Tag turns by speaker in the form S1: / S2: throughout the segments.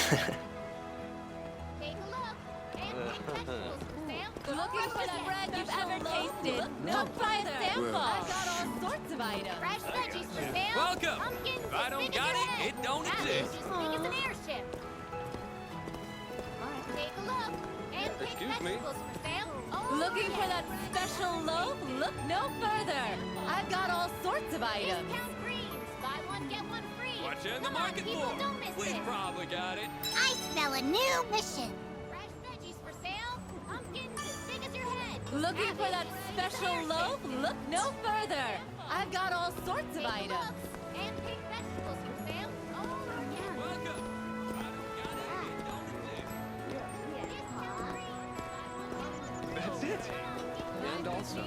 S1: Take a look. And vegetables for sale.
S2: Looking for the bread you've ever tasted. Come try a sample. I've got all sorts of items.
S1: Fresh veggies for sale.
S3: Welcome.
S1: Pumpkins
S3: If I
S1: as
S3: don't
S1: big
S3: got
S1: as your
S3: it,
S1: head.
S3: it don't
S1: Cabbages
S3: exist.
S1: as big as an airship. Take a look. And pick
S3: Excuse me?
S1: vegetables for sale. Oh,
S2: Looking for that special loaf? Look no further. I've got all sorts of items.
S1: Discount greens. Buy one, get one free.
S3: What you in the
S1: Come on,
S3: market
S1: people,
S3: for?
S1: don't miss
S3: We
S1: it.
S3: probably got it.
S1: I smell a new mission. Fresh veggies for sale. Pumpkins as big as your head.
S2: Looking for that
S1: Cabbages as big as an
S2: special
S1: airship.
S2: loaf? Look no further. I've got all sorts of
S1: Take a
S2: items.
S1: look. And pick vegetables for sale. Oh, yeah.
S3: Welcome. If I don't got it, it don't exist.
S1: Discount greens. Buy one, get one free.
S4: That's it. And also.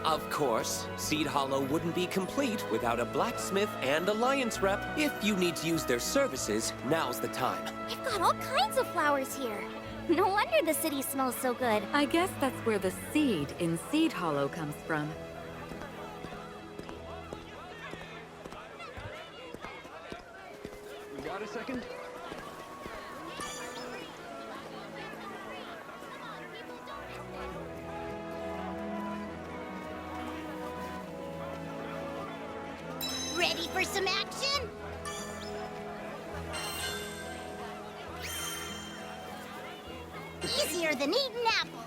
S5: Of course, Seed Hollow wouldn't be complete without a blacksmith and alliance rep. If you need to use their services, now's the time.
S6: We've got all kinds of flowers here. No wonder the city smells so good.
S7: I guess that's where the seed in Seed Hollow comes from.
S4: We got a second?
S1: Ready for some action? Easier than eating apples.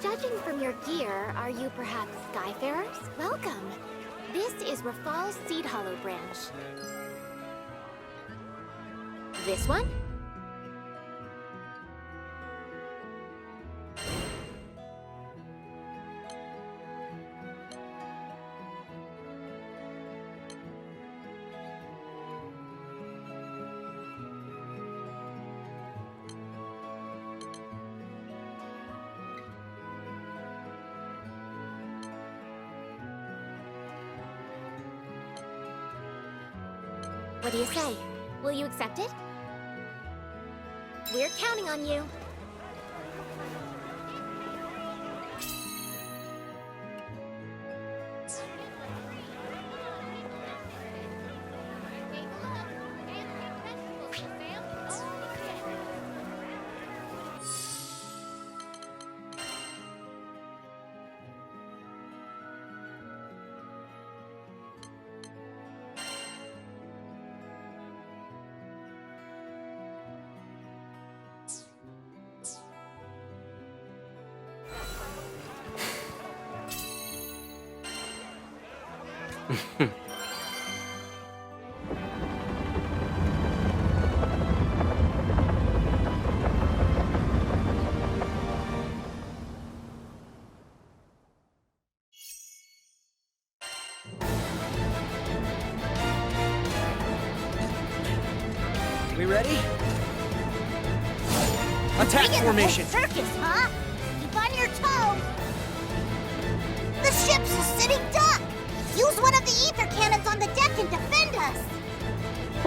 S6: Judging from your gear, are you perhaps Skyfarers? Welcome. This is Rafal's Seed Hollow branch. This one? What do you say? Will you accept it? We're counting on you.
S1: Take a look. And pick vegetables for sale. Oh, yeah.
S5: We ready? Attack formation!
S1: Circus, huh? Keep on your toes. The ship's a sitting duck. Use one of the ether cannons on the deck and defend us.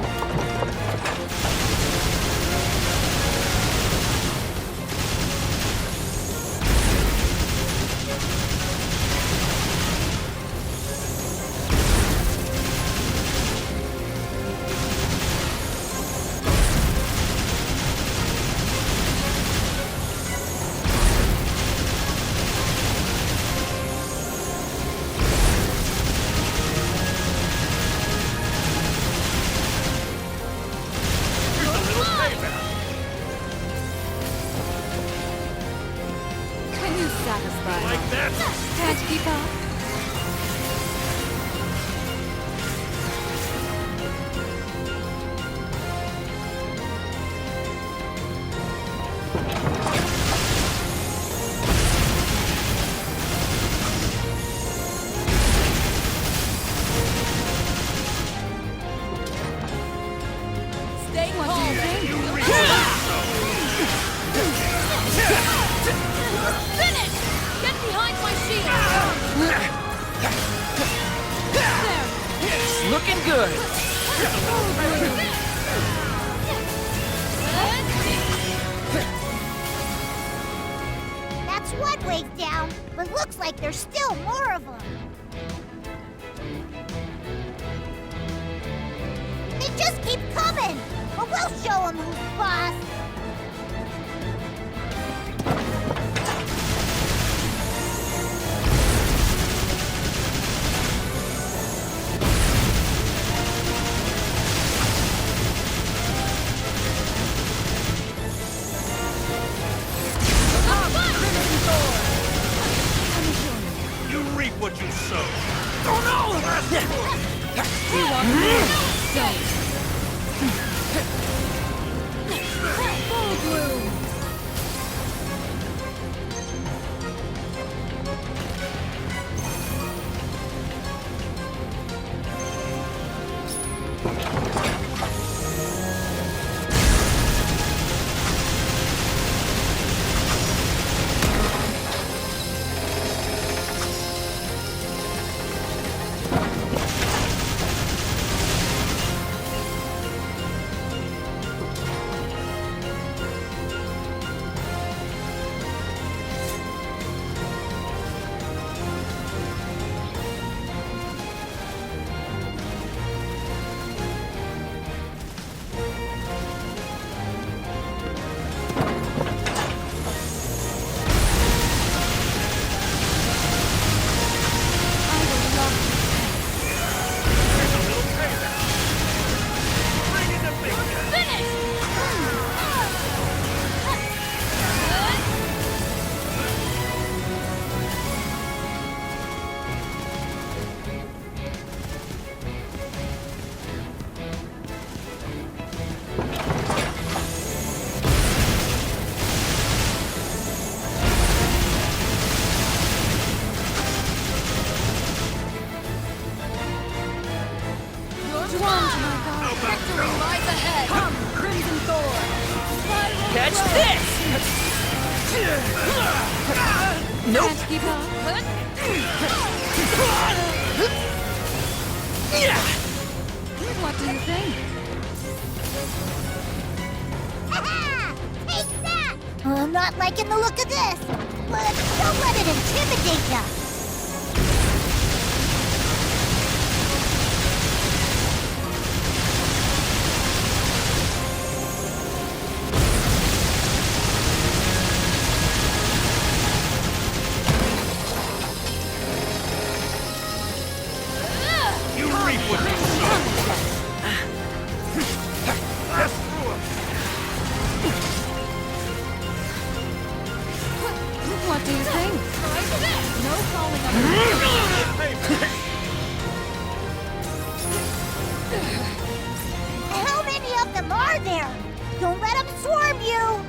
S7: Can you satisfy
S4: Like that?
S7: Can't keep up?
S1: shockwave down, but looks like there's still more of them. They just keep coming, but we'll show them who's boss.
S3: You reap what you sow.
S5: Catch this! Nope.
S2: Keep up. What do you think?
S1: Ha-ha! Take that! I'm not liking the look of this, but don't let it intimidate ya.
S3: You reap what you sow.
S2: What do you think? No falling on
S1: How many of them are there? Don't let them swarm you!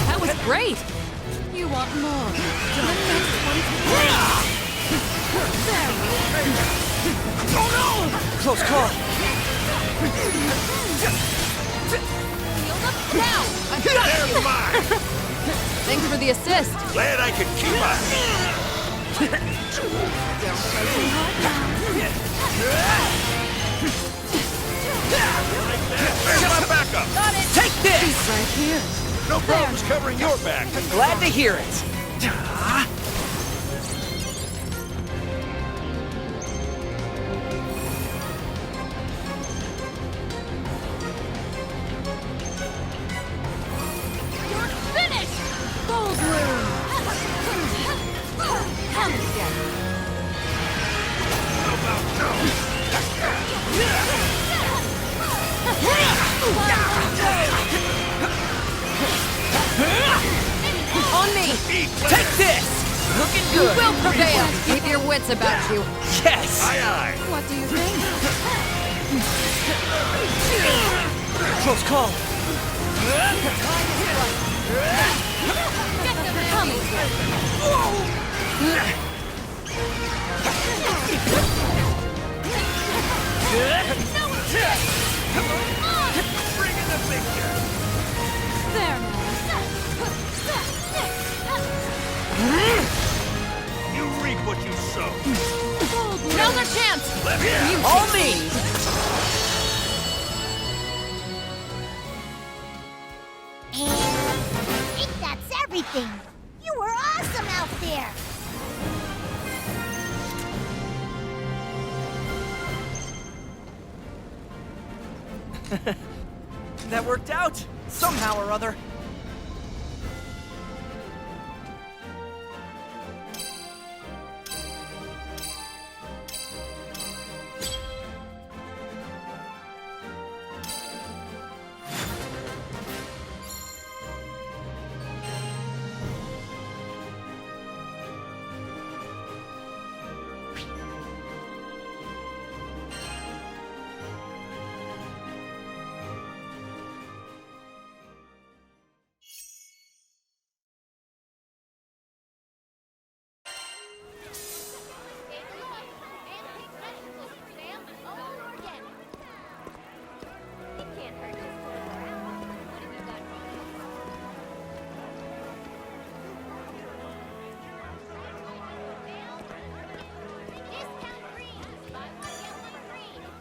S2: That was great! You want more? To the next one.
S5: Close call.
S2: Heal up now!
S3: There's mine.
S2: Thanks for the assist.
S3: Glad I could keep up. There's my backup.
S2: Got it!
S5: Take this!
S2: Right here.
S3: No problems covering your back.
S5: Glad to hear it.
S2: You're finished! Gold room! Come again. On me!
S5: Take this! Looking
S2: You
S5: good.
S2: will prevail! Keep your wits about you.
S5: Yes!
S3: Aye, aye.
S2: What do you think?
S5: Close call.
S2: Get them coming!
S3: Here!
S8: All me!
S1: And I think that's everything. You were awesome out there.
S8: That worked out! Somehow or other.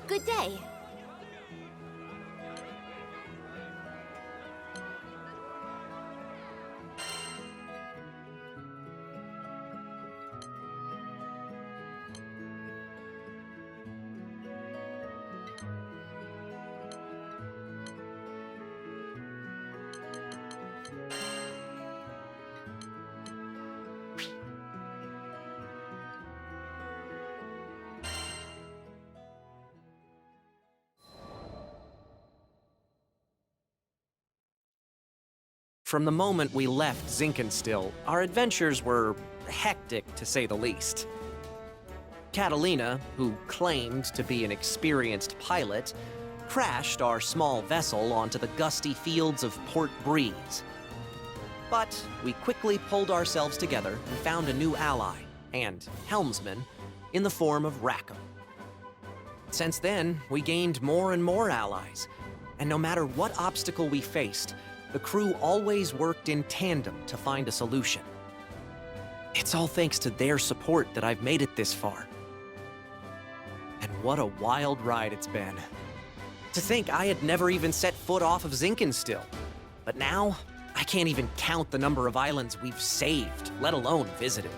S6: Good day.
S8: From the moment we left Zinkenstill, our adventures were hectic, to say the least. Catalina, who claimed to be an experienced pilot, crashed our small vessel onto the gusty fields of Port Breeze. But we quickly pulled ourselves together and found a new ally, and helmsman, in the form of Rackham. Since then, we gained more and more allies, and no matter what obstacle we faced, the crew always worked in tandem to find a solution. It's all thanks to their support that I've made it this far. And what a wild ride it's been. To think I had never even set foot off of Zinkenstill. But now, I can't even count the number of islands we've saved, let alone visited.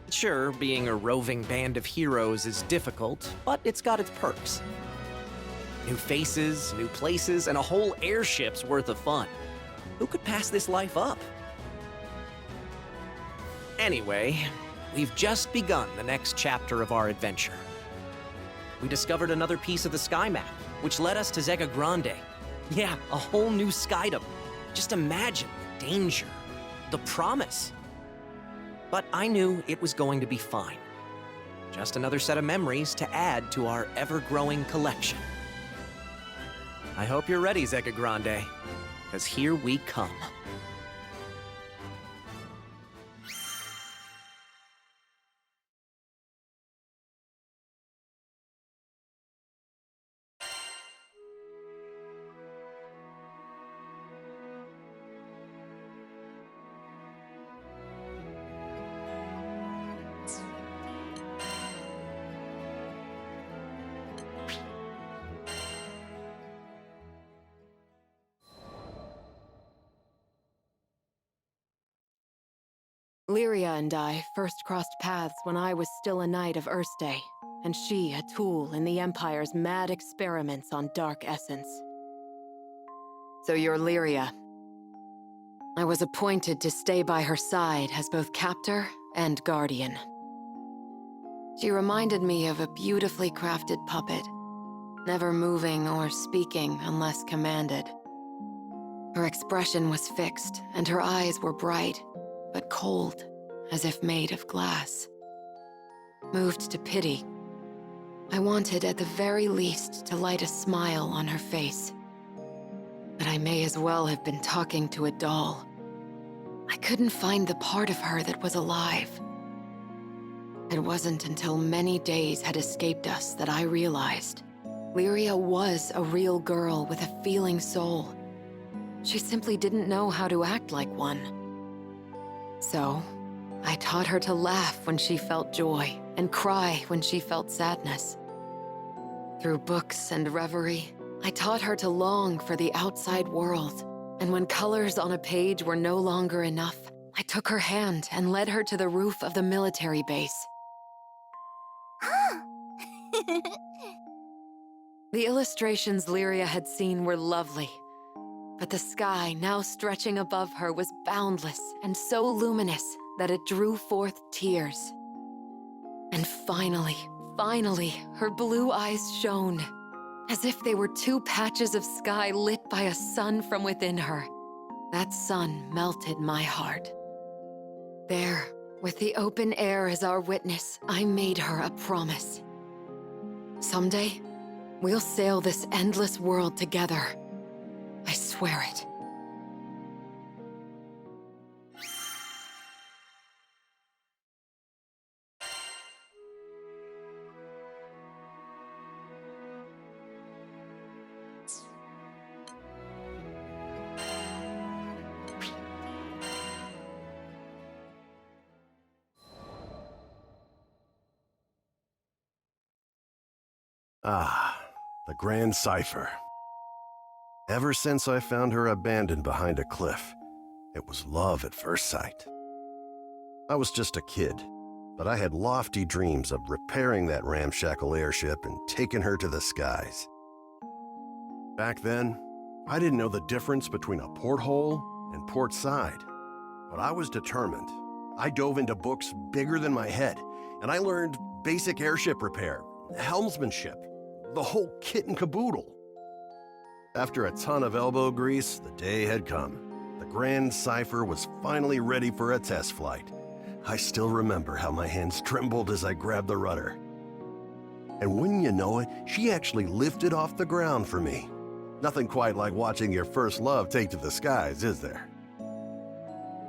S8: Sure, being a roving band of heroes is difficult, but it's got its perks. New faces, new places, and a whole airship's worth of fun. Who could pass this life up? Anyway, we've just begun the next chapter of our adventure. We discovered another piece of the sky map, which led us to Zega Grande. Yeah, a whole new skydom. Just imagine the danger, the promise. But I knew it was going to be fine. Just another set of memories to add to our ever-growing collection. I hope you're ready, Zega Grande, because here we come.
S9: Lyria and I first crossed paths when I was still a knight of Erste, and she a tool in the Empire's mad experiments on dark essence. So you're Lyria. I was appointed to stay by her side as both captor and guardian. She reminded me of a beautifully crafted puppet, never moving or speaking unless commanded. Her expression was fixed, and her eyes were bright, but cold, as if made of glass. Moved to pity, I wanted at the very least to light a smile on her face. But I may as well have been talking to a doll. I couldn't find the part of her that was alive. It wasn't until many days had escaped us that I realized Lyria was a real girl with a feeling soul. She simply didn't know how to act like one. So, I taught her to laugh when she felt joy, and cry when she felt sadness. Through books and reverie, I taught her to long for the outside world. And when colors on a page were no longer enough, I took her hand and led her to the roof of the military base. The illustrations Lyria had seen were lovely, but the sky now stretching above her was boundless and so luminous that it drew forth tears. And finally, her blue eyes shone, as if they were two patches of sky lit by a sun from within her. That sun melted my heart. There, with the open air as our witness, I made her a promise. Someday, we'll sail this endless world together. I swear it.
S10: Ah, the Grand Cipher. Ever since I found her abandoned behind a cliff, it was love at first sight. I was just a kid, but I had lofty dreams of repairing that ramshackle airship and taking her to the skies. Back then, I didn't know the difference between a porthole and port side, but I was determined. I dove into books bigger than my head, and I learned basic airship repair, helmsmanship, the whole kit and caboodle. After a ton of elbow grease, the day had come. The Grand Cipher was finally ready for a test flight. I still remember how my hands trembled as I grabbed the rudder. And wouldn't you know it, she actually lifted off the ground for me. Nothing quite like watching your first love take to the skies, is there?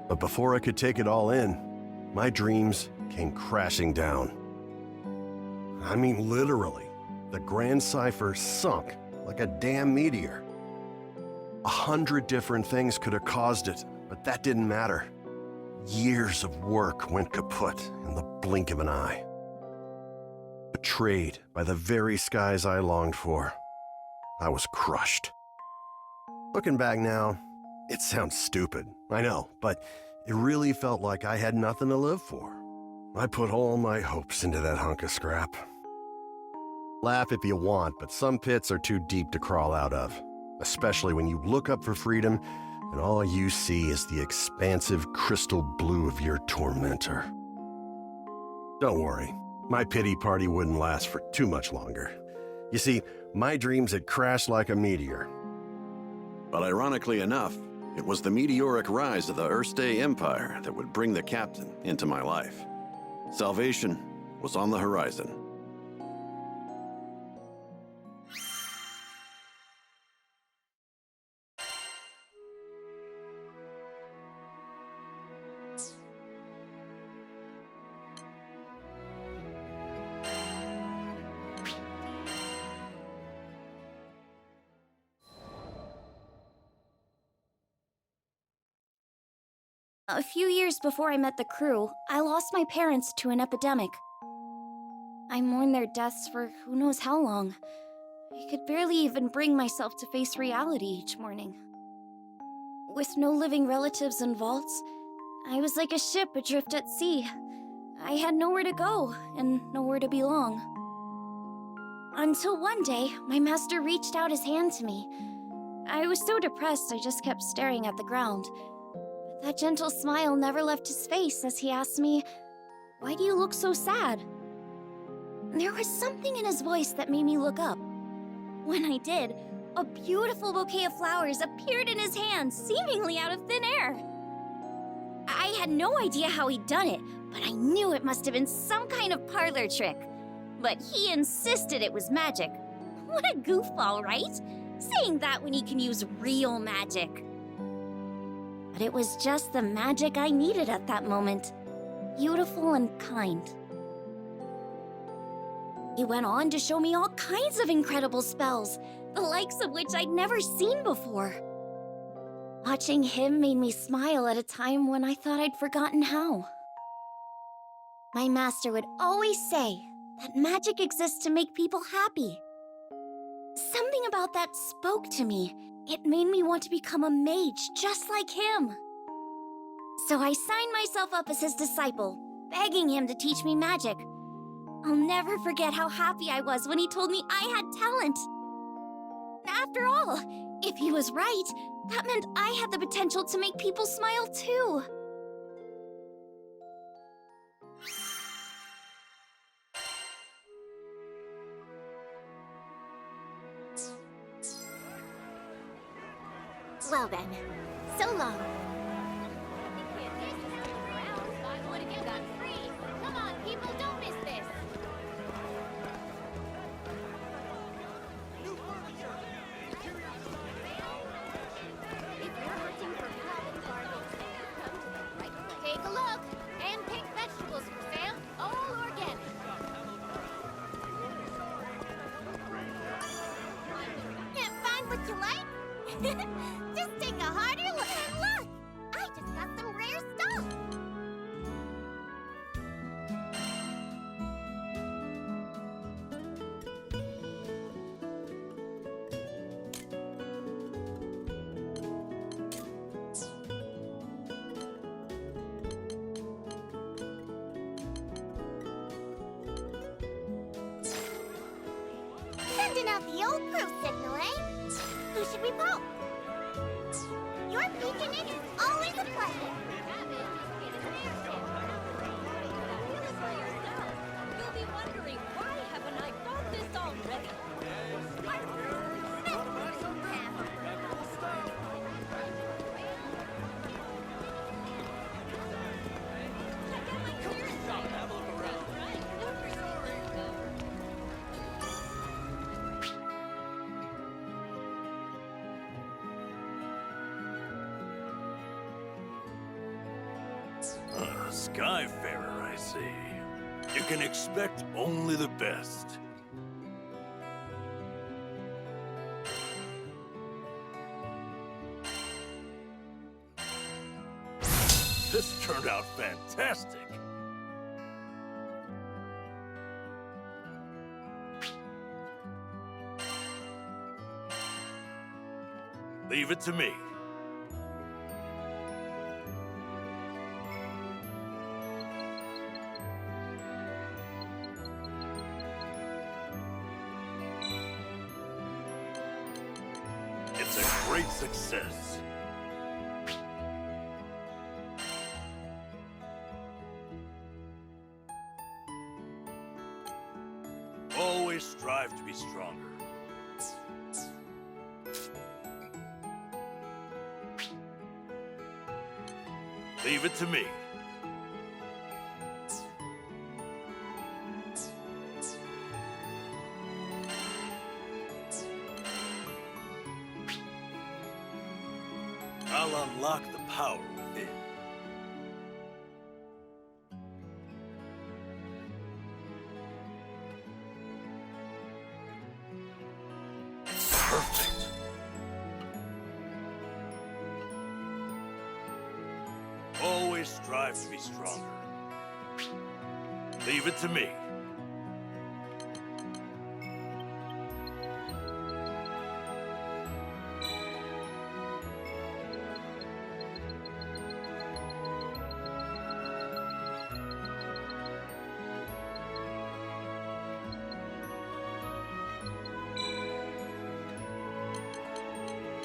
S10: But before I could take it all in, my dreams came crashing down. I mean, literally. The Grand Cipher sunk like a damn meteor. 100 different things could have caused it, but that didn't matter. Years of work went kaput in the blink of an eye. Betrayed by the very skies I longed for, I was crushed. Looking back now, it sounds stupid, I know, but it really felt like I had nothing to live for. I put all my hopes into that hunk of scrap. Laugh if you want, but some pits are too deep to crawl out of, especially when you look up for freedom and all you see is the expansive crystal blue of your tormentor. Don't worry, my pity party wouldn't last for too much longer. You see, my dreams had crashed like a meteor.
S11: But ironically enough, it was the meteoric rise of the Erste Empire that would bring the captain into my life. Salvation was on the horizon.
S1: A few years before I met the crew, I lost my parents to an epidemic. I mourned their deaths for who knows how long. I could barely even bring myself to face reality each morning. With no living relatives in vaults, I was like a ship adrift at sea. I had nowhere to go and nowhere to belong. Until one day, my master reached out his hand to me. I was so depressed I just kept staring at the ground. That gentle smile never left his face as he asked me, "Why do you look so sad?" There was something in his voice that made me look up. When I did, a beautiful bouquet of flowers appeared in his hand, seemingly out of thin air. I had no idea how he'd done it, but I knew it must have been some kind of parlor trick. But he insisted it was magic. What a goofball, right? Saying that when he can use real magic. But it was just the magic I needed at that moment. Beautiful and kind. He went on to show me all kinds of incredible spells, the likes of which I'd never seen before. Watching him made me smile at a time when I thought I'd forgotten how. My master would always say that magic exists to make people happy. Something about that spoke to me. It made me want to become a mage just like him. So I signed myself up as his disciple, begging him to teach me magic. I'll never forget how happy I was when he told me I had talent. After all, if he was right, that meant I had the potential to make people smile too.
S6: Well then, so long. Come on, people, don't miss this. Take a look and pick vegetables for sale, all organic. Can't find what you like? Just take a harder look and look! I just got some rare stuff! Sending out the old crew signal, eh? Who should we poke? Your beaconing is always a pleasure.
S2: You'll be wondering, why haven't I got this already?
S3: Skyfarer, I see. You can expect only the best. This turned out fantastic. Leave it to me. It's a great success. Always strive to be stronger. Leave it to me. I'll unlock the power within. It's perfect. Always strive to be stronger. Leave it to me.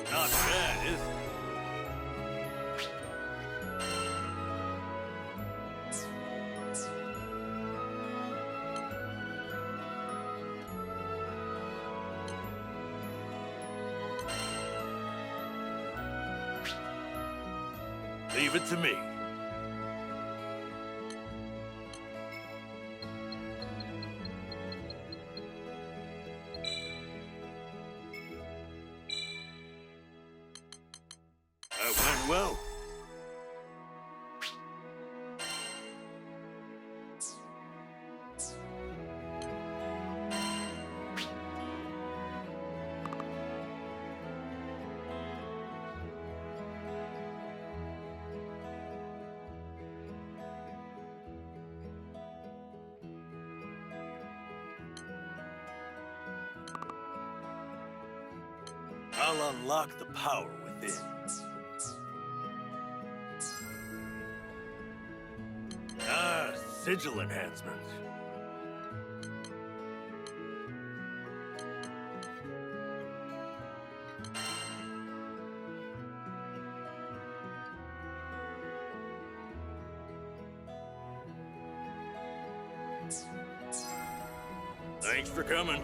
S3: Not bad, is it? Leave it to me. That went well. I'll unlock the power within. Ah, sigil enhancement. Thanks for coming.